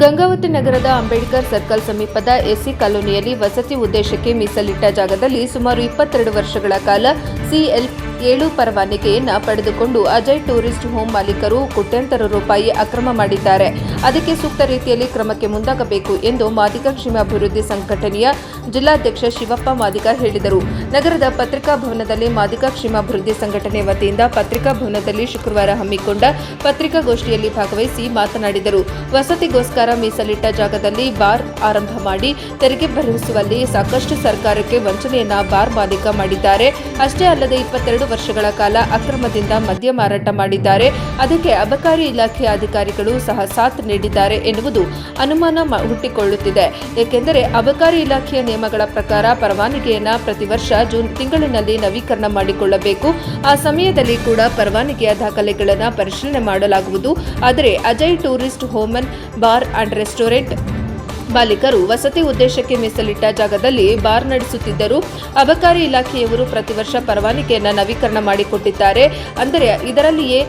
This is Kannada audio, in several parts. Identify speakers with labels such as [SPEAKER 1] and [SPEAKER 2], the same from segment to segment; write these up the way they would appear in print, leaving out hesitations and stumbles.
[SPEAKER 1] ಗಂಗಾವತಿ ನಗರದ ಅಂಬೇಡ್ಕರ್ ಸರ್ಕಲ್ ಸಮೀಪದ ಎಸ್ಸಿ ಕಾಲೋನಿಯಲ್ಲಿ ವಸತಿ ಉದ್ದೇಶಕ್ಕೆ ಮೀಸಲಿಟ್ಟ ಜಾಗದಲ್ಲಿ ಸುಮಾರು 22 ವರ್ಷಗಳ ಕಾಲ ಸಿಎಲ್ 7 ಪರವಾನಗಿಯನ್ನು ಪಡೆದುಕೊಂಡು ಅಜಯ್ ಟೂರಿಸ್ಟ್ ಹೋಮ್ ಮಾಲೀಕರು ಕೋಟ್ಯಾಂತರ ರೂಪಾಯಿ ಅಕ್ರಮ ಮಾಡಿದ್ದಾರೆ. ಅದಕ್ಕೆ ಸೂಕ್ತ ರೀತಿಯಲ್ಲಿ ಕ್ರಮಕ್ಕೆ ಮುಂದಾಗಬೇಕು ಎಂದು ಮಾದಿಗ ಕ್ಷೇಮಾಭಿವೃದ್ಧಿ ಸಂಘಟನೆಯ ಜಿಲ್ಲಾಧ್ಯಕ್ಷ ಶಿವಪ್ಪ ಮಾದಿಗ ಹೇಳಿದರು. ನಗರದ ಪತ್ರಿಕಾ ಭವನದಲ್ಲಿ ಮಾದಿಗ ಕ್ಷೇಮಾಭಿವೃದ್ಧಿ ಸಂಘಟನೆ ವತಿಯಿಂದ ಪತ್ರಿಕಾ ಭವನದಲ್ಲಿ ಶುಕ್ರವಾರ ಹಮ್ಮಿಕೊಂಡ ಪತ್ರಿಕಾಗೋಷ್ಠಿಯಲ್ಲಿ ಭಾಗವಹಿಸಿ ಮಾತನಾಡಿದರು. ವಸತಿಗೋಸ್ಕರ ಮೀಸಲಿಟ್ಟ ಜಾಗದಲ್ಲಿ ಬಾರ್ ಆರಂಭ ಮಾಡಿ ತೆರಿಗೆ ಭರಿಸುವಲ್ಲಿ ಸಾಕಷ್ಟು ಸರ್ಕಾರಕ್ಕೆ ವಂಚನೆಯನ್ನ ಬಾರ್ ಮಾಲೀಕ ಮಾಡಿದ್ದಾರೆ. ಅಷ್ಟೇ ಅಲ್ಲದೆ 22 ವರ್ಷಗಳ ಕಾಲ ಅಕ್ರಮದಿಂದ ಮದ್ಯ ಮಾರಾಟ ಮಾಡಿದ್ದಾರೆ. ಅದಕ್ಕೆ ಅಬಕಾರಿ ಇಲಾಖೆಯ ಅಧಿಕಾರಿಗಳು ಸಹ ಸಾಥ್ ನೀಡಿದ್ದಾರೆ ಎನ್ನುವುದು ಅನುಮಾನ ಹುಟ್ಟಿಕೊಳ್ಳುತ್ತಿದೆ. ಏಕೆಂದರೆ ಅಬಕಾರಿ ಇಲಾಖೆಯ ನಿಯಮಗಳ ಪ್ರಕಾರ ಪರವಾನಗಿಯನ್ನು ಪ್ರತಿ ವರ್ಷ ಜೂನ್ ತಿಂಗಳಿನಲ್ಲಿ ನವೀಕರಣ ಮಾಡಿಕೊಳ್ಳಬೇಕು. ಆ ಸಮಯದಲ್ಲಿ ಕೂಡ ಪರವಾನಗಿಯ ದಾಖಲೆಗಳನ್ನು ಪರಿಶೀಲನೆ ಮಾಡಲಾಗುವುದು. ಆದರೆ Ajay tourist home bar and restaurant ಮಾಲೀಕರು ವಸತಿ ಉದ್ದೇಶಕ್ಕೆ ಮೀಸಲಿಟ್ಟ ಜಾಗದಲ್ಲಿ ಬಾರ್ ನಡೆಸುತ್ತಿದ್ದರು. ಅಬಕಾರಿ ಇಲಾಖೆಯವರು ಪ್ರತಿ ವರ್ಷ ಪರವಾನಗಿಯನ್ನು ನವೀಕರಣ ಮಾಡಿಕೊಟ್ಟಿದ್ದಾರೆ ಅಂದರೆ ಇದರಲ್ಲಿಯೇ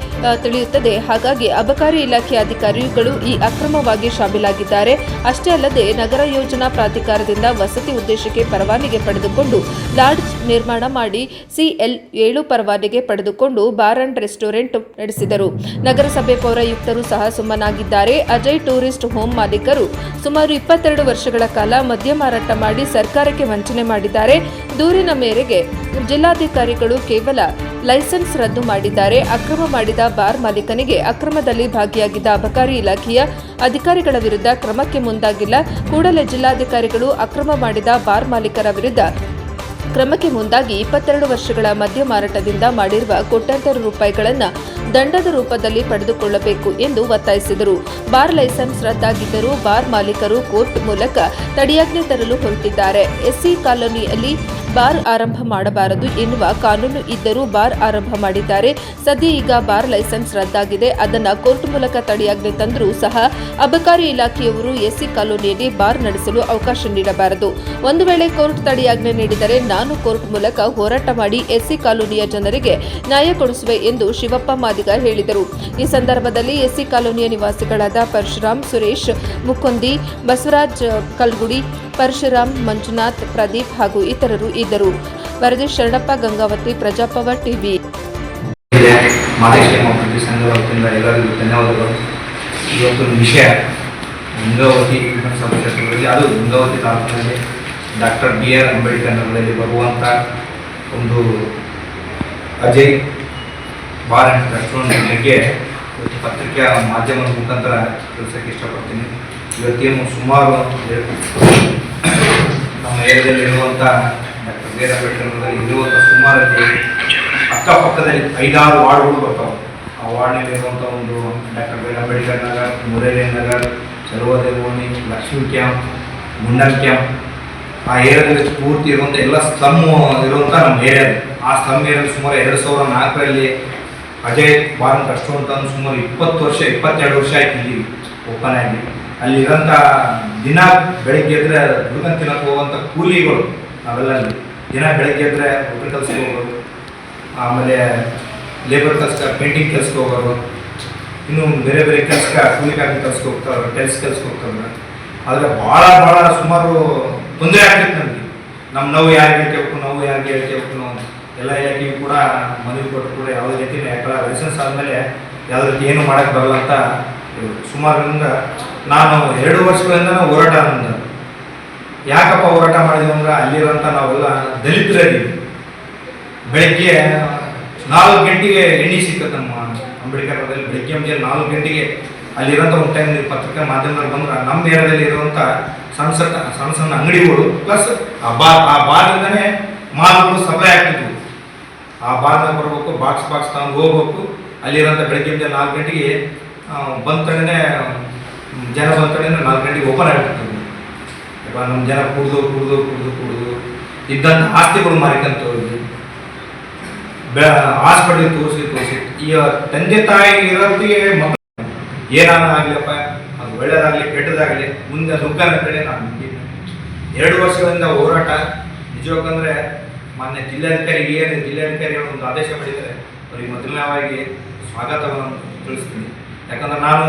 [SPEAKER 1] ತಿಳಿಯುತ್ತದೆ. ಹಾಗಾಗಿ ಅಬಕಾರಿ ಇಲಾಖೆಯ ಅಧಿಕಾರಿಗಳು ಈ ಅಕ್ರಮವಾಗಿ ಶಾಮೀಲಾಗಿದ್ದಾರೆ. ಅಷ್ಟೇ ಅಲ್ಲದೆ ನಗರ ಯೋಜನಾ ಪ್ರಾಧಿಕಾರದಿಂದ ವಸತಿ ಉದ್ದೇಶಕ್ಕೆ ಪರವಾನಗಿ ಪಡೆದುಕೊಂಡು ಲಾಡ್ಜ್ ನಿರ್ಮಾಣ ಮಾಡಿ ಸಿಎಲ್ 7 ಪರವಾನಗಿ ಪಡೆದುಕೊಂಡು ಬಾರ್ ಅಂಡ್ ರೆಸ್ಟೋರೆಂಟ್ ನಡೆಸಿದರು. ನಗರಸಭೆ ಪೌರಾಯುಕ್ತರು ಸಹ ಸುಮ್ಮನಾಗಿದ್ದಾರೆ. ಅಜಯ್ ಟೂರಿಸ್ಟ್ ಹೋಮ್ ಮಾಲೀಕರು ಸುಮಾರು 22 ವರ್ಷಗಳ ಕಾಲ ಮದ್ಯ ಮಾರಾಟ ಮಾಡಿ ಸರ್ಕಾರಕ್ಕೆ ವಂಚನೆ ಮಾಡಿದ್ದಾರೆ. ದೂರಿನ ಮೇರೆಗೆ ಜಿಲ್ಲಾಧಿಕಾರಿಗಳು ಕೇವಲ ಲೈಸೆನ್ಸ್ ರದ್ದು ಮಾಡಿದ್ದಾರೆ. ಅಕ್ರಮ ಮಾಡಿದ ಬಾರ್ ಮಾಲೀಕನಿಗೆ ಅಕ್ರಮದಲ್ಲಿ ಭಾಗಿಯಾಗಿದ್ದ ಅಬಕಾರಿ ಇಲಾಖೆಯ ಅಧಿಕಾರಿಗಳ ವಿರುದ್ಧ ಕ್ರಮಕ್ಕೆ ಮುಂದಾಗಿಲ್ಲ. ಕೂಡಲೇ ಜಿಲ್ಲಾಧಿಕಾರಿಗಳು ಅಕ್ರಮ ಮಾಡಿದ ಬಾರ್ ಮಾಲೀಕರ ವಿರುದ್ಧ ಕ್ರಮಕ್ಕೆ ಮುಂದಾಗಿ 22 ವರ್ಷಗಳ ಮದ್ಯ ಮಾರಾಟದಿಂದ ಮಾಡಿರುವ ಕೋಟ್ಯಾಂತರ ರೂಪಾಯಿಗಳನ್ನು ದಂಡದ ರೂಪದಲ್ಲಿ ಪಡೆದುಕೊಳ್ಳಬೇಕು ಎಂದು ಒತ್ತಾಯಿಸಿದರು. ಬಾರ್ ಲೈಸೆನ್ಸ್ ರದ್ದಾಗಿದ್ದರೂ ಬಾರ್ ಮಾಲೀಕರು ಕೋರ್ಟ್ ಮೂಲಕ ತಡೆಯಾಜ್ಞೆ ತರಲು ಹೊರಟಿದ್ದಾರೆ. ಎಸ್ಸಿ ಕಾಲೋನಿಯಲ್ಲಿ ಬಾರ್ ಆರಂಭ ಮಾಡಬಾರದು ಎನ್ನುವ ಕಾನೂನು ಇದ್ದರೂ ಬಾರ್ ಆರಂಭ ಮಾಡಿದ್ದಾರೆ. ಸದ್ಯ ಈಗ ಬಾರ್ ಲೈಸೆನ್ಸ್ ರದ್ದಾಗಿದೆ. ಅದನ್ನು ಕೋರ್ಟ್ ಮೂಲಕ ತಡೆಯಾಜ್ಞೆ ತಂದರೂ ಸಹ ಅಬಕಾರಿ ಇಲಾಖೆಯವರು ಎಸ್ಸಿ ಕಾಲೋನಿಯಲ್ಲಿ ಬಾರ್ ನಡೆಸಲು ಅವಕಾಶ ನೀಡಬಾರದು. ಒಂದು ವೇಳೆ ಕೋರ್ಟ್ ತಡೆಯಾಜ್ಞೆ ನೀಡಿದರೆ ನಾನು ಕೋರ್ಟ್ ಮೂಲಕ ಹೋರಾಟ ಮಾಡಿ ಎಸ್ಸಿ ಕಾಲೋನಿಯ ಜನರಿಗೆ ನ್ಯಾಯ ಕೊಡಿಸುವೆ ಎಂದು ಶಿವಪ್ಪ ಮಾದಿಗ ಹೇಳಿದರು. ಈ ಸಂದರ್ಭದಲ್ಲಿ ಎಸ್ಸಿ ಕಾಲೋನಿಯ ನಿವಾಸಿಗಳಾದ ಪರಶುರಾಮ್, ಸುರೇಶ್ ಮುಕುಂದಿ, ಬಸವರಾಜ್ ಕಲ್ಗುಡಿ, ಪರಶುರಾಮ್, ಮಂಜುನಾಥ್, ಪ್ರದೀಪ್ ಹಾಗೂ ಇತರರು ಇದ್ದರು. ವರದಿ ಶರಣಪ್ಪ, ಗಂಗಾವತಿ, ಪ್ರಜಾಪವರ್ ಟಿವಿ.
[SPEAKER 2] ಎಲ್ಲರಿಗೂ ಧನ್ಯವಾದಗಳು. ಇವತ್ತು ವಿಷಯ ಗಂಗಾವತಿ ವಿಧಾನಸಭಾ ಕ್ಷೇತ್ರದಲ್ಲಿ, ಅದು ಗಂಗಾವತಿ ತಾಲೂಕಿನಲ್ಲಿ ಡಾಕ್ಟರ್ BR ಅಂಬೇಡ್ಕರ್ ನಗರದಲ್ಲಿ ಬರುವಂಥ ಒಂದು ಅಜಯ್ ಬಾರ್ ಆ್ಯಂಡ್ ರೆಸ್ಟೋರೆಂಟ್ ಬಗ್ಗೆ ಪತ್ರಿಕಾ ಮಾಧ್ಯಮದ ಮುಖಾಂತರ ತಿಳಿಸೋಕ್ಕೆ ಇಷ್ಟಪಡ್ತೀನಿ. ಇವತ್ತೇನು ಸುಮಾರು ನಮ್ಮ ಏರಿಯಾದಲ್ಲಿರುವಂಥ ಡಾಕ್ಟರ್ BR ಅಂಬೇಡ್ಕರ್ ನಗರದಲ್ಲಿ ಇರುವಂಥ ಸುಮಾರು ಅಕ್ಕಪಕ್ಕದಲ್ಲಿ 5-6 ವಾರ್ಡ್ಗಳು ಬರ್ತಾವೆ. ಆ ವಾರ್ಡ್ನಲ್ಲಿರುವಂಥ ಒಂದು ಡಾಕ್ಟರ್ BR ಅಂಬೇಡ್ಕರ್ ನಗರ್, ಮುರೇಲಿ ನಗರ್, ಸರ್ವೋದಯ ಓಣಿ, ಲಕ್ಷ್ಮೀ ಕ್ಯಾಂಪ್, ಗುಂಡಲ್ ಕ್ಯಾಂಪ್, ಆ ಏರಿಯಾದಲ್ಲಿ ಪೂರ್ತಿ ಇರುವಂಥ ಎಲ್ಲ ಸ್ಲಮ್ ಇರುವಂಥ ನಮ್ಮ ಏರಿಯಾ. ಆ ಸ್ಲಮ್ ಏರಿಯಾದಲ್ಲಿ ಸುಮಾರು 2004ರಲ್ಲಿ ಅಜಯ್ ಬಾರ್ ಅಂಡ್ ರೆಸ್ಟೋರೆಂಟ್ ಅಂತ ಸುಮಾರು 22 ವರ್ಷ ಆಯ್ತು ಇಲ್ಲಿ ಓಪನ್ ಆಗಿ. ಅಲ್ಲಿರೋಂಥ ದಿನ ಬೆಳಗ್ಗೆ ಎದ್ದರೆ ಹುಡುಗನ್ ತಿನ್ನಕ್ಕೆ ಹೋಗುವಂಥ ಕೂಲಿಗಳು ನಾವೆಲ್ಲ ದಿನ ಬೆಳಗ್ಗೆ ಎದ್ದರೆ ಹೋಟೆಲ್ ಕೆಲ್ಸಕ್ಕೆ ಹೋಗೋರು, ಆಮೇಲೆ ಲೇಬರ್ ಕೆಲ್ಸಕ್ಕೆ, ಪೇಂಟಿಂಗ್ ಕೆಲ್ಸಕ್ಕೆ ಹೋಗೋರು, ಇನ್ನು ಬೇರೆ ಬೇರೆ ಕೆಲ್ಸಕ್ಕೆ ಕೂಲಿಗಾಗಿ ಕೆಲ್ಸಕ್ಕೆ ಹೋಗ್ತಾರೆ, ಟೆಲ್ಸ್ ಕೆಲ್ಸಕ್ಕೆ ಹೋಗ್ತಾರೆ. ಆದರೆ ಭಾಳ ಸುಮಾರು ತೊಂದರೆ ಆಗ್ತಿತ್ತು ನಮಗೆ. ನಾವು ಯಾರಿಗೆ ಹೇಳ್ಬೇಕು, ನಾವು ಯಾರಿಗೆ ಹೇಳ್ಬೇಕು, ನಾವು ಎಲ್ಲ ಇಲಾಖೆಗೂ ಕೂಡ ಮನವಿ ಕೊಟ್ಟು ಕೂಡ ಯಾವುದೇ ರೀತಿ ಯಾಕಂದ್ರೆ ಲೈಸೆನ್ಸ್ ಆದಮೇಲೆ ಯಾವುದೇ ರೀತಿ ಏನು ಮಾಡೋಕ್ಕೆ ಬರಲ್ಲ ಅಂತ ಸುಮಾರಿಂದ ನಾನು 2 ವರ್ಷಗಳಿಂದ ಹೋರಾಟ ಅಂದ. ಯಾಕಪ್ಪ ಹೋರಾಟ ಮಾಡಿದ್ವಿ ಅಂದ್ರೆ ಅಲ್ಲಿರೋಂಥ ನಾವೆಲ್ಲ ದಲಿತರಿದ್ದೀವಿ. ಬೆಳಗ್ಗೆ 4 ಗಂಟೆಗೆ ಎಣ್ಣೆ ಸಿಕ್ಕತ್ತೆ ನಮ್ಮ ಅಂಬೇಡ್ಕರ್ ನಗರದಲ್ಲಿ. ಬೆಳಗ್ಗೆ ಮುಂಜಾನೆ 4 ಗಂಟೆಗೆ ಅಲ್ಲಿರೋಂಥ ಒಂದು ಟೈಮ್ ಪತ್ರಿಕಾ ಮಾಧ್ಯಮದಲ್ಲಿ ಬಂದ್ರೆ ನಮ್ಮ ಏರಿಯಾದಲ್ಲಿ ಇರುವಂಥ ಸಣ್ಣ ಅಂಗಡಿಗಳು ಪ್ಲಸ್ ಆ ಬಾರ್ದಿಂದನೇ ಮಾಲ್ಗಳು ಸಪ್ಲೈ ಆಗ್ತಿದ್ವು. ಆ ಬಾರ್ನಾಗ ಬರಬೇಕು, ಬಾಕ್ಸ್ ತಗೊಂಡು ಹೋಗ್ಬೇಕು. ಅಲ್ಲಿರೋಂಥ ಬೆಳಗ್ಗೆ ಮುಂಜಾನೆ 4 ಗಂಟೆಗೆ ಬಂದ ಜನ 4 ಗಂಟೆಗೆ ಓಪನ್ ಆಗಿಬಿಡ್ತದೆ. ನಮ್ಮ ಜನ ಕುಡಿದು ಇದ್ದಂಥ ಆಸ್ತಿಗಳು ಮಾರಿಕಂತ ಹೋಗಿ ಹಾಸ್ಪಿಟಲ್ ತೋರಿಸಿ ಈಗ ತಂದೆ ತಾಯಿ ಇರೋದಿಗೆ ಮಕ್ಕಳು ಏನಾನ ಆಗಲಿಯಪ್ಪ, ಅದು ಒಳ್ಳೇದಾಗಲಿ ಕೆಟ್ಟದಾಗಲಿ ಮುಂದೆ ದುಃಖನ ಕಡೆ ನಾನು 2 ವರ್ಷಗಳಿಂದ ಹೋರಾಟ. ನಿಜವಾಗಂದ್ರೆ ಮಾನ್ಯ ಜಿಲ್ಲಾಧಿಕಾರಿ ಒಂದು ಆದೇಶ ಮಾಡಿದರೆ ಅವರಿಗೆ ಮೊದಲನೇವಾಗಿ ಸ್ವಾಗತವನ್ನು ತಿಳಿಸ್ತೀನಿ. ಯಾಕಂದ್ರೆ ನಾನು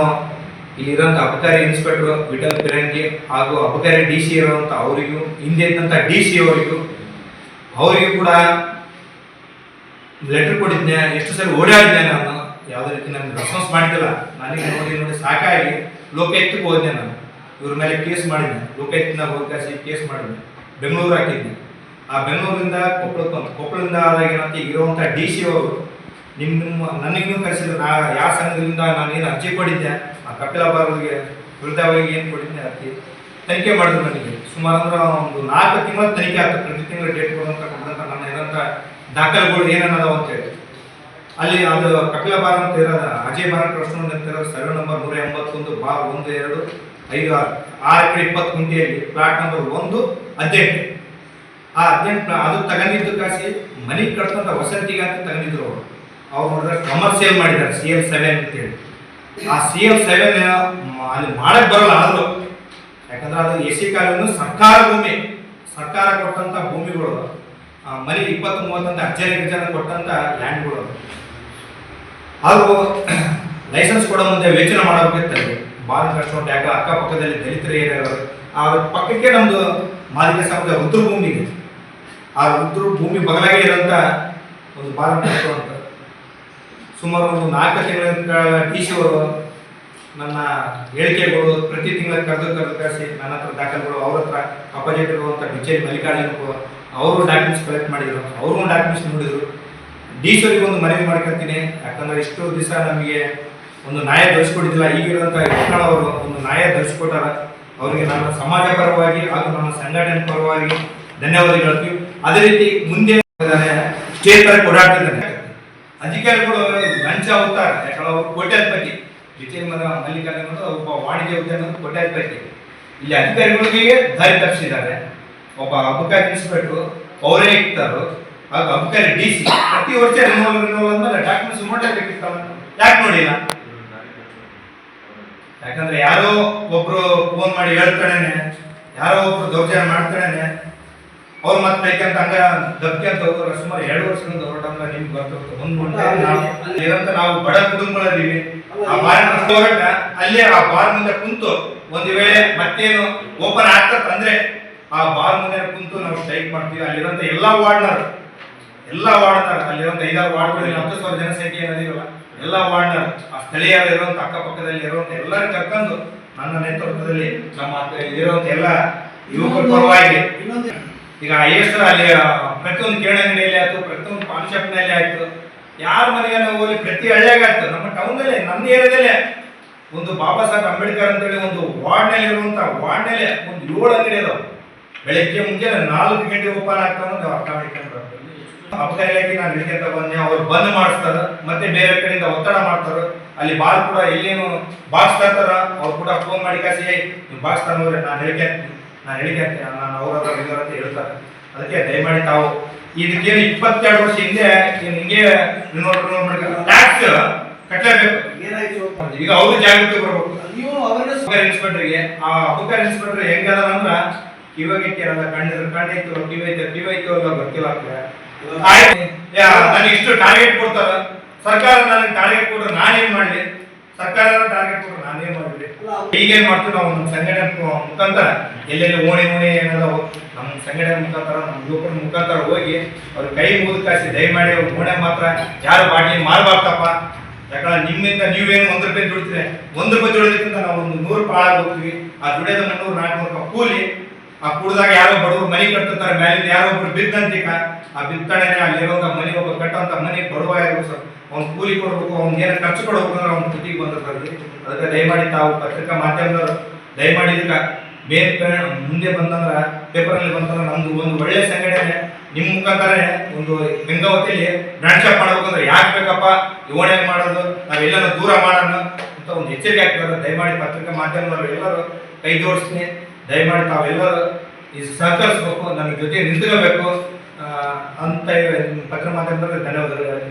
[SPEAKER 2] ಇಲ್ಲಿರೋಂಥ ಅಬಕಾರಿ ಇನ್ಸ್ಪೆಕ್ಟರ್ ವಿಠಲ್ ಪಿರಂಗಿ ಹಾಗೂ ಅಬಕಾರಿ DC ಇರುವಂಥ ಅವರಿಗೂ, ಹಿಂದೆ ಇದ್ದಂಥ DC ಅವರಿಗೂ ಕೂಡ ಲೆಟರ್ ಕೊಟ್ಟಿದ್ದೆ. ಎಷ್ಟು ಸಲ ಓಡಾಡಿದ್ದೆ ನಾನು, ಯಾವುದೇ ರೀತಿ ನನಗೆ ರೆಸ್ಪಾನ್ಸ್ ಮಾಡಿದ್ದಿಲ್ಲ. ನನಗೆ ನೋಡಿ ಸಾಕಾಗಿ ಲೋಕಾಯುಕ್ತಕ್ಕೆ ಹೋದೆ. ನಾನು ಇವ್ರ ಮೇಲೆ ಕೇಸ್ ಮಾಡಿದ್ದೆ, ಲೋಕಾಯುಕ್ತನಾಗ ಹೋಗಿ ಕೇಸ್ ಮಾಡಿದ್ದೆ, ಬೆಂಗಳೂರು ಹಾಕಿದ್ದೆ. ಆ ಬೆಂಗಳೂರಿಂದ ಕೊಪ್ಪಳದಿಂದ ಆದಾಗ ಏನಂತ ಇರುವಂಥ DC ಅವರು ನನಗೂ ಕರೆಸಿದ್ರು. ಯಾವ ಸಂಘದಿಂದ ನಾನು ಏನು ಅರ್ಜಿ ಕೊಟ್ಟಿದ್ದೆ, ಆ ಕಪಿಲಾಬಾರ್ಗೆ ವಿರುದ್ಧವಾಗಿ ಏನು ಕೊಟ್ಟಿದ್ದೆ ಅರ್ಜಿ ತನಿಖೆ ಮಾಡಿದ್ರು. ನನಗೆ ಸುಮಾರು ಅಂದ್ರೆ ಒಂದು 4 ತಿಂಗಳ ತನಿಖೆ ಆಗ್ತದೆ. ಪ್ರತಿ ತಿಂಗಳು ಡೇಟ್ ಕೊಡುವಂಥ ನನ್ನ ಏನಂತ ದಾಖಲೆಗಳು ಏನನ್ನದಾವ ಅಂತೇಳಿ ಅಲ್ಲಿ ಅದು ಕಪಿಲಾಬಾರ್ ಅಂತ ಇರೋದು ಅಜಯ್ ಭಾರತ್ ಟ್ರಸ್ಟ್ ಅಂತ ಇರೋದು ಸರ್ವೆ ನಂಬರ್ 181/12/6 ಗುಂಟೆಯಲ್ಲಿ ಪ್ಲಾಟ್ ನಂಬರ್ 1 18. ಆ 18 ಅದು ತಗೊಂಡಿದ್ದು ಕಾಸಿ ಮನಿ ಕಟ್ತಂತ ವಸತಿಗೆ ಅಂತ ತಗೊಂಡಿದ್ರು. ಅವ್ರು ನೋಡಿದ್ರೆ ಕಮರ್ಷಿಯಲ್ ಮಾಡಿದ್ದಾರೆ CL7 ಅಂತೇಳಿ. ಆ CL7 ಅಲ್ಲಿ ಮಾಡಕ್ ಬರಲ್ಲ ಆದ್ರು, ಯಾಕಂದ್ರೆ ಅದು AC ಕಾಲೋನಿ ಸರ್ಕಾರ ಭೂಮಿ, ಸರ್ಕಾರ ಕೊಟ್ಟಂತ ಭೂಮಿಗಳು, ಮನೆ 20-30 ಅಂತ ಅರ್ಜನ ಕೊಟ್ಟಂತ ಲ್ಯಾಂಡ್ಗಳು. ಹಾಗೂ ಲೈಸೆನ್ಸ್ ಕೊಡೋ ಮುಂದೆ ವೇಚನೆ ಮಾಡಬೇಕಿತ್ತಲ್ಲಿ ಭಾಳ ಕಷ್ಟ ಉಂಟು. ಯಾಕೆ ಅಕ್ಕಪಕ್ಕದಲ್ಲಿ ದಲಿತರ ಏರಿಯಾಗಳು, ಆ ಪಕ್ಕಕ್ಕೆ ನಮ್ದು ಮಾಲಿಕ ಸಮಾಜ ರುದ್ರ ಭೂಮಿ ಇದೆ. ಆ ರುದ್ರ ಭೂಮಿ ಬಗಲಾಗೆ ಇರೋಂಥ ಒಂದು ಭಾಳ ಕಷ್ಟ ಅಂತ ಸುಮಾರು ಒಂದು 4 ತಿಂಗಳ DC ಅವರು ನನ್ನ ಹೇಳಿಕೆಗಳು ಪ್ರತಿ ತಿಂಗಳ ಕರೆದು ಕಳಿಸಿ ನನ್ನ ಹತ್ರ ದಾಖಲೆಗಳು, ಅವ್ರ ಹತ್ರ ಅಪೋಸಿಟ್ ಇರುವಂಥ ಬಿಚ್ಚೇರಿ ಮಲ್ಲಿಕಾರ್ಜುನ ಅವರು ಡಾಕ್ಯುಮೆಂಟ್ಸ್ ಕಲೆಕ್ಟ್ ಮಾಡಿದ್ರು. ಅವರು ಡಾಕ್ಯುಮೆಂಟ್ಸ್ ನೋಡಿದ್ರು. DC ಅವರಿಗೆ ಒಂದು ಮನವಿ ಮಾಡ್ಕೊತೀನಿ. ಯಾಕಂದ್ರೆ ಇಷ್ಟು ದಿವಸ ನಮಗೆ ಒಂದು ನ್ಯಾಯ ದೊರಕಿಸ್ಕೊಟ್ಟಿದ್ದಿಲ್ಲ. ಈಗಿರುವಂಥ ಅವರು ಒಂದು ನ್ಯಾಯ ದೊರಕಿಸ್ಕೊಟ್ಟಾರ. ಅವರಿಗೆ ನನ್ನ ಸಮಾಜ ಪರವಾಗಿ ಹಾಗೂ ನನ್ನ ಸಂಘಟನೆ ಪರವಾಗಿ ಧನ್ಯವಾದ ಹೇಳ್ತೀವಿ. ಅದೇ ರೀತಿ ಮುಂದೆ ಸ್ಟೇಟ್ ತರ ಓಡಾಡ್ತಿದ್ದಾರೆ. ಅಧಿಕಾರಿಗಳು ಲಂಚ ಹೋಗ್ತಾರೆ. ಯಾಕಂದ್ರೆ ಅವರು ಕೋಟ್ಯಾಧಿಪತಿ, ಬಿಚ್ಚೇರಿ ಮಲ್ಲಿಕಾರ್ಜುನ ಒಬ್ಬ ವಾಣಿಜ್ಯ ಉದ್ಯಮ ಕೋಟ್ಯಾಧಿಪತಿ. ಇಲ್ಲಿ ಅಧಿಕಾರಿಗಳಿಗೆ ದಾರಿ ತಪ್ಪಿಸಿದ್ದಾರೆ. ಒಬ್ಬ ಅಬಕಾರಿ ಇನ್ಸ್ಪೆಕ್ಟರ್ ಅವರೇ ಇರ್ತಾರೋ, ಹಾಗೂ ಅಬಕಾರಿ DC ಪ್ರತಿ ವರ್ಷ ರಿನೋವಲ್ ಅಂದ್ಮೇಲೆ ಡಾಕ್ಯುಮೆಂಟ್ಸ್ ನೋಡಲೇಬೇಕಿತ್ತಲ್ಲ, ಯಾಕೆ ನೋಡಿಲ್ಲ? ಯಾಕಂದ್ರೆ ಯಾರೋ ಒಬ್ರು ಫೋನ್ ಮಾಡಿ ಹೇಳ್ತಾಳೇನೆ, ಯಾರೋ ಒಬ್ರು ದೌರ್ಜನ್ಯ ಮಾಡ್ತಾಳೇನೆ, ಅವ್ರು ಮತ್ತೆ ಬೇಕಂತ ಹಂಗ ದಬ್ಕಂತ ಹೋಗೋರು. ಸುಮಾರು 2 ವರ್ಷದಿಂದ ಹೊರಟಂದ್ರೆ ನಿಮ್ಗೆ ಬರ್ತದೆ. ನಾವು ಬಡ ಕುಟುಂಬಗಳಿದ್ದೀವಿ. ಆ ಬಾರಿನ ಹೋರಾಟ ಅಲ್ಲೇ ಆ ಬಾರ್ ಮುಂದೆ ಕುಂತು ಒಂದು ವೇಳೆ ಮತ್ತೇನು ಓಪನ್ ಆಗ್ತಂದ್ರೆ ಆ ಬಾರ್ ಮುಂದೆ ಕುಂತು ನಾವು ಸ್ಟ್ರೈಕ್ ಮಾಡ್ತೀವಿ. ಅಲ್ಲಿರೋಂಥ ಎಲ್ಲ ವಾರ್ಡ್ನರ್ ಅಲ್ಲಿರುವಂಥ 5-6 ವಾರ್ಡ್ಗಳಲ್ಲಿ 10,000 ಜನಸಂಖ್ಯೆ ಏನಿದೆಯಲ್ಲ, ಎಲ್ಲ ವಾರ್ಡ್ನರ್ ಆ ಸ್ಥಳೀಯರಿರುವಂಥ ಅಕ್ಕಪಕ್ಕದಲ್ಲಿ ಇರುವಂಥ ಎಲ್ಲರೂ ಕರ್ಕೊಂಡು ನನ್ನ ನೇತೃತ್ವದಲ್ಲಿ ನಮ್ಮ ಇರುವಂಥ ಎಲ್ಲ ಯುವಕರ ಪರವಾಗಿ ಈಗ ಎಷ್ಟು ಅಲ್ಲಿ ಪ್ರತಿಯೊಂದು ಕೇಳಂಗಡಿಯಲ್ಲಿ ಆಯ್ತು, ಪ್ರತಿಯೊಂದು ಪಾನ್ ಶಾಪ್ನಲ್ಲಿ ಆಯ್ತು, ಯಾರ ಮನೆಯನ್ನು ಹೋಗಿ ಪ್ರತಿ ಹಳ್ಳಿಯಾಗ ಆಯ್ತು. ನಮ್ಮ ಟೌನಲ್ಲಿ, ನನ್ನ ಏರಿಯಾದಲ್ಲೇ ಒಂದು ಬಾಬಾ ಸಾಹೇಬ್ ಅಂಬೇಡ್ಕರ್ ಅಂತೇಳಿ ಒಂದು ವಾರ್ಡ್ನಲ್ಲಿ ಇರುವಂಥ ವಾರ್ಡ್ನಲ್ಲಿ ಒಂದು 7 ಅಂಗಡಿ ಅದಾವ. ಬೆಳಗ್ಗೆ ಮುಂಜಾನೆ 4 ಗಂಟೆ ಓಪನ್ ಆಗ್ತಾವ. ಅರ್ಥ ಮಾಡ್ಕೊಂಡು ಅಬಕಾರಿ ಇಲಾಖೆ ನಾನು ಹಿಡ್ಕೊಂತ ಬಂದೆ. ಅವ್ರು ಬಂದ್ ಮಾಡಿಸ್ತಾರ, ಮತ್ತೆ ಬೇರೆ ಕಡೆಯಿಂದ ಒತ್ತಡ ಮಾಡ್ತಾರ. ಅಲ್ಲಿ ಬಾರ್ ಕೂಡ ಎಲ್ಲೇನು ಬಾಕ್ಸ್ ತರ್ತಾರ, ಅವ್ರು ಕೂಡ ಫೋನ್ ಮಾಡಿ ಕಾಸಿ ನೀವು ಬಾಕ್ಸ್ ತಂದ್ರೆ ನಾನು ಹೇಳಿಕೆ ನಾನು ಅವ್ರ ಅಂತ ಹೇಳ್ತಾರೆ. ಅದಕ್ಕೆ ದಯಮಾಡಿ ತಾವು ಇದಕ್ಕೇನು 22 ವರ್ಷ ಹಿಂದೆ ಹಿಂಗೆ ಟ್ಯಾಕ್ಸ್ ಕಟ್ಟಲೇಬೇಕು. ಈಗ ಅವರು ಜಾಗೃತಿ ಬರ್ಬೇಕು. ಇನ್ಸ್ಪೆಕ್ಟರ್ಗೆ ಆ ಅಬಕಾರಿ ಇನ್ಸ್ಪೆಕ್ಟರ್ ಹೆಂಗದ ಅಂದ್ರ ಕಿವಾಗ ಇಟ್ಟಿರಲ್ಲ, ಕಣ್ಣಿತ್ತು ಕಿವೈತು ಗೊತ್ತಿಲ್ಲ. ನನಗೆ ಇಷ್ಟು ಟಾರ್ಗೆಟ್ ಕೊಡ್ತಾರ, ಸರ್ಕಾರ ನನಗೆ ಟಾರ್ಗೆಟ್ ಕೊಟ್ರೆ ನಾನೇನ್ ಮಾಡ್ಲಿ? ಸರ್ಕಾರ ಟಾರ್ಗೆಟ್ ಕೊಟ್ರೆ ನಾನೇನ್ ಮಾಡ್ಲಿ? ಈಗೇನ್ ಮಾಡ್ತೀವಿ ನಾವು ನಮ್ಮ ಸಂಘಟನೆ ಮುಖಾಂತರ ಎಲ್ಲೆಲ್ಲಿ ಓಣಿ ಏನದಾವ ನಮ್ಮ ಸಂಘಟನೆ ಮುಖಾಂತರ, ನಮ್ಮ ಯುವಕರ ಮುಖಾಂತರ ಹೋಗಿ ಅವ್ರ ಕೈ ಮುಗಿದು ಕಾಸಿ ದಯಮಾಡಿ ಅವ್ರ ಓಣೆ ಮಾತ್ರ ಯಾರು ಬಾಟ್ಲಿ ಮಾರ್ಬಾರ್ದಪ್ಪ. ಯಾಕಂದ್ರೆ ನಿಮ್ಮಿಂದ ನೀವೇನು 1 ರೂಪಾಯಿ ದುಡಿತೀರಿ, 1 ರೂಪಾಯಿ ದುಡಿಯೋದಕ್ಕಿಂತ ನಾವು ಒಂದು 100 ರೂಪಾಯಿ ಹಾಳಾಗಿ ಹೋಗ್ತೀವಿ. ಆ ದುಡಿಯೋದ 300-400 ರೂಪಾಯಿ ಕೂಲಿ. ಆ ಕುಡ್ದಾಗ ಯಾರೋ ಬಡವರು ಮನೆ ಕಟ್ತಾರೆ, ಮೇಲಿಂದ ಯಾರೋ ಒಬ್ರು ಬಿದ್ದಂತಿಕ ಆ ಬಿತ್ತಣೆನೆ ಅಲ್ಲಿರುವಂತ ಮನೆ ಒಬ್ಬ ಕಟ್ಟಂತ ಮನೆ ಬಡವ ಸರ್ ಅವ್ನು ಕೂಲಿ ಕೊಡ್ಬೇಕು, ಅವ್ನಿಗೆ ಏನೋ ಖರ್ಚು ಕೊಡ್ಬೇಕು ಅಂದ್ರೆ ಅವ್ನ ಕುತ್ತಿಗೆ ಬಂದಿರ್ತಾರೆ. ಅದಕ್ಕೆ ದಯಮಾಡಿ ತಾವು ಪತ್ರಿಕಾ ಮಾಧ್ಯಮದವರು ದಯಮಾಡಿ ಇದಕ್ಕೆ ಮುಂದೆ ಬಂದಂದ್ರ ಪೇಪರಲ್ಲಿ ಬಂತಂದ್ರೆ ನಮ್ದು ಒಂದು ಒಳ್ಳೆ ಸಂಘಟನೆ ನಿಮ್ಮ ಮುಖಾಂತರ ಒಂದು ಗಂಗಾವತಿಯಲ್ಲಿ ಬ್ರಾಂಚ್ ಮಾಡ್ಬೇಕಂದ್ರೆ ಯಾಕೆ ಬೇಕಪ್ಪ ಓಣೆ ಮಾಡೋದು, ನಾವೆಲ್ಲ ದೂರ ಮಾಡೋಣ ಅಂತ ಒಂದು ಎಚ್ಚರಿಕೆ ಆಗ್ತದೆ. ದಯಮಾಡಿ ಪತ್ರಿಕಾ ಮಾಧ್ಯಮದವರು ಎಲ್ಲರೂ ಕೈ ಜೋಡಿಸ್ತೀನಿ. ದಯಮಾಡಿ ತಾವೆಲ್ಲರೂ ಈ ಸಹಕರಿಸ್ಬೇಕು, ನನ್ನ ಜೊತೆ ನಿಂತ್ಕೋಬೇಕು ಅಂತ ಪತ್ರ ಮಾಧ್ಯಮದಲ್ಲಿ ಧನ್ಯವಾದಗಳು.